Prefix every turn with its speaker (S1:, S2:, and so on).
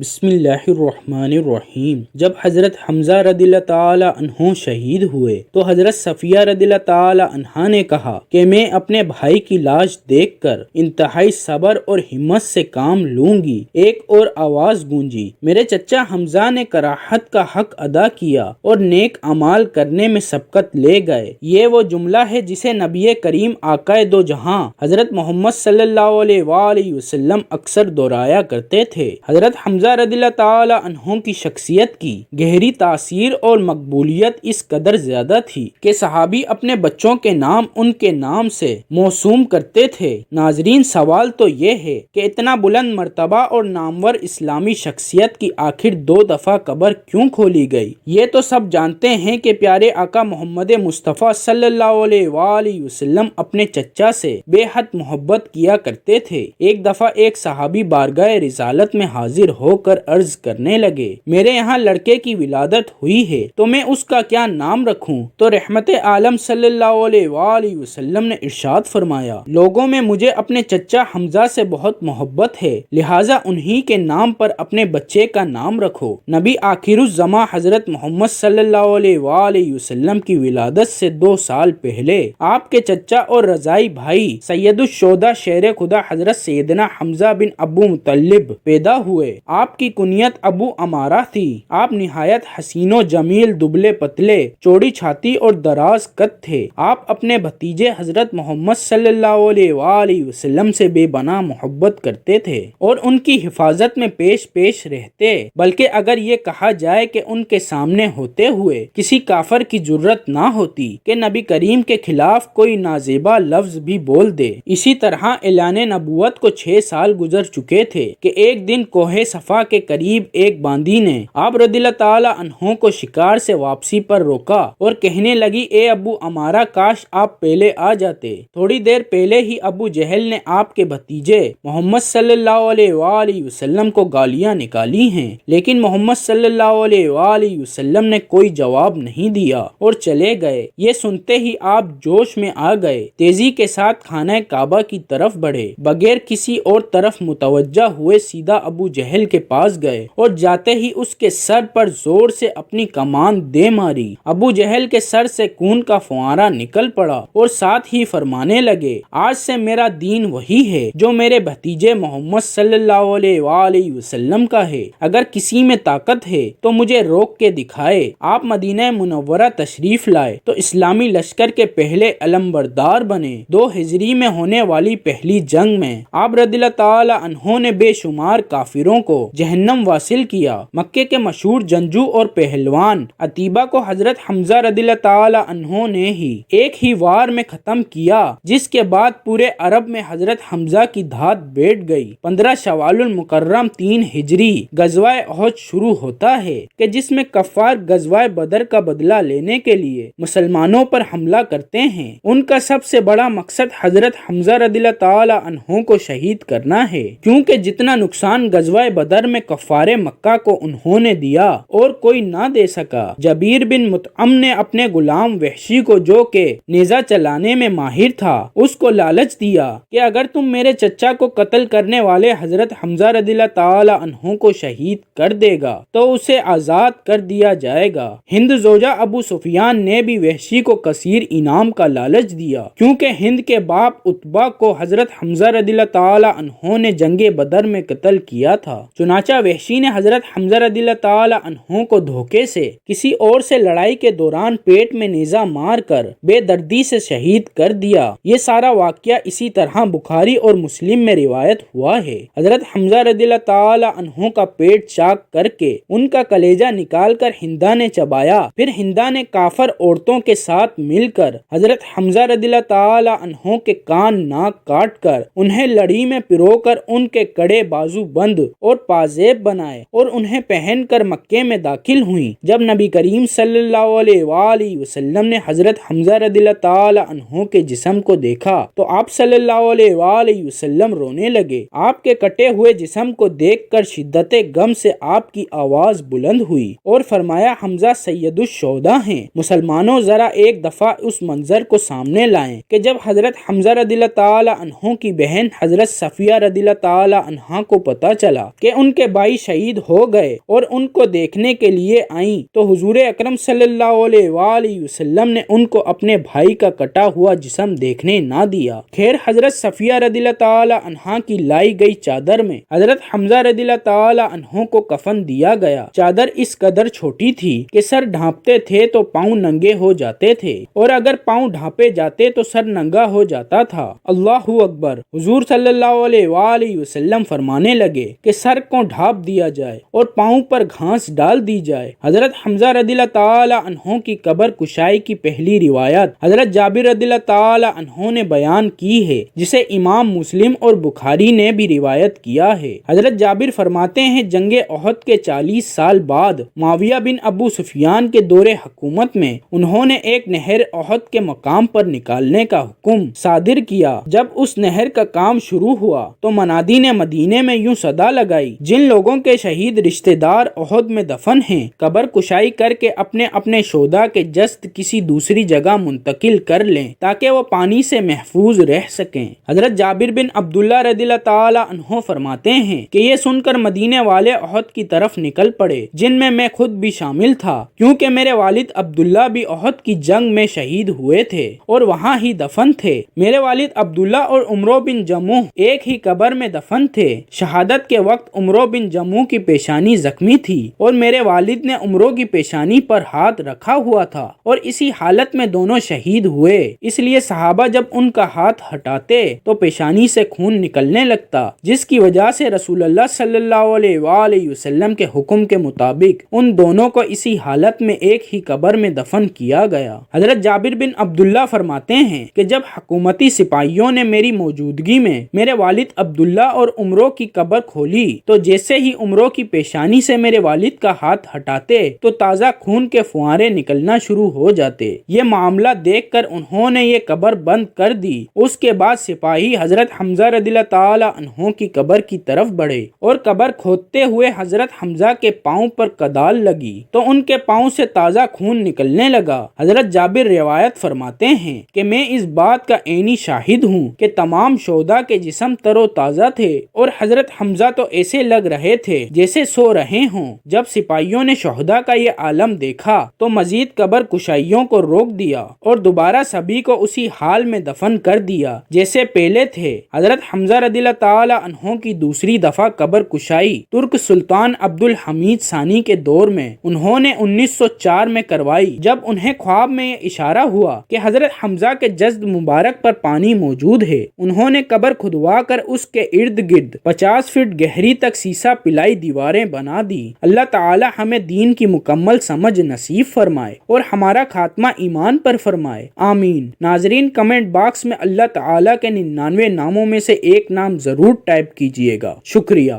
S1: بسم اللہ الرحمن الرحیم۔ جب حضرت حمزہ رضی اللہ تعالی عنہ شہید ہوئے تو حضرت صفیہ رضی اللہ تعالی عنہا نے کہا کہ میں اپنے بھائی کی لاش دیکھ کر انتہائی صبر اور ہمت سے کام لوں گی۔ ایک اور آواز گونجی، میرے چچا حمزہ نے کراہت کا حق ادا کیا اور نیک اعمال کرنے میں سبقت لے گئے۔ یہ وہ جملہ ہے جسے نبی کریم آقائے دو جہاں حضرت محمد صلی اللہ علیہ وآلہ وسلم اکثر دہرایا کرتے تھے۔ حضرت حمزہ رضی اللہ تعالی عنہ کی شخصیت کی گہری تاثیر اور مقبولیت اس قدر زیادہ تھی کہ صحابی اپنے بچوں کے نام ان کے نام سے موسوم کرتے تھے۔ ناظرین، سوال تو یہ ہے کہ اتنا بلند مرتبہ اور نامور اسلامی شخصیت کی آخر 2 دفعہ قبر کیوں کھولی گئی؟ یہ تو سب جانتے ہیں کہ پیارے آقا محمد مصطفیٰ صلی اللہ علیہ وآلہ وسلم اپنے چچا سے بے حد محبت کیا کرتے تھے۔ ایک دفعہ ایک صحابی بارگاہ رسالت میں حاضر ہو کر عرض کرنے لگے، میرے یہاں لڑکے کی ولادت ہوئی ہے تو میں اس کا کیا نام رکھوں؟ تو رحمت عالم صلی اللہ علیہ وآلہ وسلم نے ارشاد فرمایا، لوگوں میں مجھے اپنے چچا حمزہ سے بہت محبت ہے، لہٰذا انہی کے نام پر اپنے بچے کا نام رکھو۔ نبی آخر الزماں حضرت محمد صلی اللہ علیہ وآلہ وسلم کی ولادت سے 2 سال پہلے آپ کے چچا اور رضائی بھائی سید الشہداء شیر خدا حضرت سیدنا حمزہ بن ابو مطلب پیدا ہوئے۔ آپ کی کنیت ابو عمارہ تھی۔ آپ نہایت حسین و جمیل، دبلے پتلے، چوڑی چھاتی اور دراز قد تھے۔ آپ اپنے بھتیجے حضرت محمد صلی اللہ علیہ وآلہ وسلم سے بے پناہ محبت کرتے تھے اور ان کی حفاظت میں پیش رہتے، بلکہ اگر یہ کہا جائے کہ ان کے سامنے ہوتے ہوئے کسی کافر کی جرت نہ ہوتی کہ نبی کریم کے خلاف کوئی نازیبا لفظ بھی بول دے۔ اسی طرح اعلان نبوت کو 6 سال گزر چکے تھے کہ ایک دن کوہ صفا کے قریب ایک باندی نے آپ رضی اللہ تعالی عنہ کو شکار سے واپسی پر روکا اور کہنے لگی، اے ابو عمارہ، کاش آپ پہلے آ جاتے۔ تھوڑی دیر پہلے ہی ابو جہل نے آپ کے بھتیجے محمد صلی اللہ علیہ وآلہ وسلم کو گالیاں نکالی ہیں، لیکن محمد صلی اللہ علیہ وآلہ وسلم نے کوئی جواب نہیں دیا اور چلے گئے۔ یہ سنتے ہی آپ جوش میں آ گئے، تیزی کے ساتھ خانہ کعبہ کی طرف بڑھے، بغیر کسی اور طرف متوجہ ہوئے سیدھا ابو جہل کے پاس گئے اور جاتے ہی اس کے سر پر زور سے اپنی کمان دے ماری۔ ابو جہل کے سر سے خون کا فوارہ نکل پڑا اور ساتھ ہی فرمانے لگے، آج سے میرا دین وہی ہے جو میرے بھتیجے محمد صلی اللہ علیہ وآلہ وسلم کا ہے۔ اگر کسی میں طاقت ہے تو مجھے روک کے دکھائے۔ آپ مدینہ منورہ تشریف لائے تو اسلامی لشکر کے پہلے علمبردار بنے۔ 2 ہجری میں ہونے والی پہلی جنگ میں آپ رضی اللہ تعالی عنہ نے بے شمار کافروں کو جہنم واصل کیا۔ مکے کے مشہور جنگجو اور پہلوان عتیبہ کو حضرت حمزہ رضی اللہ تعالی عنہ نے ہی ایک ہی وار میں ختم کیا، جس کے بعد پورے عرب میں حضرت حمزہ کی دھات بیٹھ گئی۔ 15 شوال المکرم 3 ہجری غزوہ احد شروع ہوتا ہے کہ جس میں کفار غزوہ بدر کا بدلہ لینے کے لیے مسلمانوں پر حملہ کرتے ہیں۔ ان کا سب سے بڑا مقصد حضرت حمزہ رضی اللہ تعالی عنہ کو شہید کرنا ہے، کیونکہ جتنا نقصان غزوہ بدر میں کفار مکہ کو انہوں نے دیا اور کوئی نہ دے سکا۔ جبیر بن مطعم نے اپنے غلام وحشی کو، جو کہ نیزہ چلانے میں ماہر تھا، اس کو لالچ دیا کہ اگر تم میرے چچا کو قتل کرنے والے حضرت حمزہ رضی اللہ تعالی عنہ کو شہید کر دے گا تو اسے آزاد کر دیا جائے گا۔ ہند زوجہ ابو سفیان نے بھی وحشی کو کثیر انعام کا لالچ دیا، کیونکہ ہند کے باپ عتبہ کو حضرت حمزہ رضی اللہ تعالی عنہ نے جنگ بدر میں قتل کیا تھا۔ چنانچہ وحشی نے حضرت حمزہ رضی اللہ تعالی عنہ کو دھوکے سے کسی اور سے لڑائی کے دوران پیٹ میں نیزہ مار کر بے دردی سے شہید کر دیا۔ یہ سارا واقعہ اسی طرح بخاری اور مسلم میں روایت ہوا ہے۔ حضرت حمزہ رضی اللہ تعالی عنہ کا پیٹ چاک کر کے ان کا کلیجہ نکال کر ہندا نے چبایا، پھر ہندا نے کافر عورتوں کے ساتھ مل کر حضرت حمزہ رضی اللہ تعالی عنہ کے کان ناک کاٹ کر انہیں لڑی میں پرو کر ان کے کڑے بازو بند اور پازیب بنائے اور انہیں پہن کر مکے میں داخل ہوئیں۔ جب نبی کریم صلی اللہ علیہ وآلہ وسلم نے حضرت حمزہ رضی اللہ تعالی عنہ کے جسم کو دیکھا تو آپ صلی اللہ علیہ وآلہ وسلم رونے لگے۔ آپ کے کٹے ہوئے جسم کو دیکھ کر شدت غم سے آپ کی آواز بلند ہوئی اور فرمایا، حمزہ سید الشہداء ہیں۔ مسلمانوں، ذرا ایک دفعہ اس منظر کو سامنے لائیں کہ جب حضرت حمزہ رضی اللہ تعالی عنہ کی بہن حضرت صفیہ رضی اللہ تعالی عنہا کو پتہ چلا کہ ان ان کے بھائی شہید ہو گئے اور ان کو دیکھنے کے لیے آئیں تو حضور اکرم صلی اللہ علیہ وآلہ وسلم نے ان کو اپنے بھائی کا کٹا ہوا جسم دیکھنے نہ دیا۔ خیر حضرت صفیہ رضی اللہ تعالی عنہا کی لائی گئی چادر میں حضرت حمزہ رضی اللہ تعالی عنہ کو کفن دیا گیا۔ چادر اس قدر چھوٹی تھی کہ سر ڈھانپتے تھے تو پاؤں ننگے ہو جاتے تھے اور اگر پاؤں ڈھانپے جاتے تو سر ننگا ہو جاتا تھا۔ اللہ اکبر۔ حضور صلی اللہ علیہ وآلہ وسلم فرمانے لگے کہ سر کو ڈھانپ دیا جائے اور پاؤں پر گھاس ڈال دی جائے۔ حضرت حمزہ رضی اللہ تعالی عنہ کی قبر کشائی کی پہلی روایت حضرت جابر رضی اللہ تعالی عنہ نے بیان کی ہے، جسے امام مسلم اور بخاری نے بھی روایت کیا ہے۔ حضرت جابر فرماتے ہیں جنگ احد کے 40 سال بعد معاویہ بن ابو سفیان کے دور حکومت میں انہوں نے ایک نہر احد کے مقام پر نکالنے کا حکم صادر کیا۔ جب اس نہر کا کام شروع ہوا تو منادی نے مدینے میں یوں صدا لگائی، جن لوگوں کے شہید رشتہ دار احد میں دفن ہیں قبر کشائی کر کے اپنے اپنے شہداء کے جسد کسی دوسری جگہ منتقل کر لیں تاکہ وہ پانی سے محفوظ رہ سکیں۔ حضرت جابر بن عبداللہ رضی اللہ تعالی عنہ فرماتے ہیں کہ یہ سن کر مدینے والے احد کی طرف نکل پڑے، جن میں خود بھی شامل تھا، کیونکہ میرے والد عبداللہ بھی احد کی جنگ میں شہید ہوئے تھے اور وہاں ہی دفن تھے۔ میرے والد عبداللہ اور عمرو بن جموح ایک ہی قبر میں دفن تھے۔ شہادت کے وقت عمرو بن جموح کی پیشانی زخمی تھی اور میرے والد نے عمرو کی پیشانی پر ہاتھ رکھا ہوا تھا اور اسی حالت میں دونوں شہید ہوئے، اس لیے صحابہ جب ان کا ہاتھ ہٹاتے تو پیشانی سے خون نکلنے لگتا، جس کی وجہ سے رسول اللہ صلی اللہ علیہ وآلہ وسلم کے حکم کے مطابق ان دونوں کو اسی حالت میں ایک ہی قبر میں دفن کیا گیا۔ حضرت جابر بن عبداللہ فرماتے ہیں کہ جب حکومتی سپاہیوں نے میری موجودگی میں میرے والد عبداللہ اور عمرو کی قبر کھولی تو جیسے ہی عمرو کی پیشانی سے میرے والد کا ہاتھ ہٹاتے تو تازہ خون کے فوارے نکلنا شروع ہو جاتے۔ یہ معاملہ دیکھ کر انہوں نے یہ قبر بند کر دی۔ اس کے بعد سپاہی حضرت حمزہ رضی اللہ تعالی عنہ کی قبر کی طرف بڑھے اور قبر کھودتے ہوئے حضرت حمزہ کے پاؤں پر کدال لگی تو ان کے پاؤں سے تازہ خون نکلنے لگا۔ حضرت جابر روایت فرماتے ہیں کہ میں اس بات کا عینی شاہد ہوں کہ تمام شہداء کے جسم تر و تازہ تھے اور حضرت حمزہ تو ایسے لگ رہے تھے جیسے سو رہے ہوں۔ جب سپاہیوں نے شہداء کا یہ عالم دیکھا تو مزید قبر کشائیوں کو روک دیا اور دوبارہ سبھی کو اسی حال میں دفن کر دیا جیسے پہلے تھے۔ حضرت حمزہ رضی اللہ تعالی عنہ کی دوسری دفعہ قبر کشائی ترک سلطان عبد الحمید ثانی کے دور میں انہوں نے 1904 میں کروائی، جب انہیں خواب میں یہ اشارہ ہوا کہ حضرت حمزہ کے جسد مبارک پر پانی موجود ہے۔ انہوں نے قبر کھدوا کر اس کے ارد گرد 50 فٹ گہری تک سیسا پلائی دیواریں بنا دی۔ اللہ تعالی ہمیں دین کی مکمل سمجھ نصیب فرمائے اور ہمارا خاتمہ ایمان پر فرمائے، آمین۔ ناظرین کمنٹ باکس میں اللہ تعالی کے 99 ناموں میں سے ایک نام ضرور ٹائپ کیجئے گا۔ شکریہ۔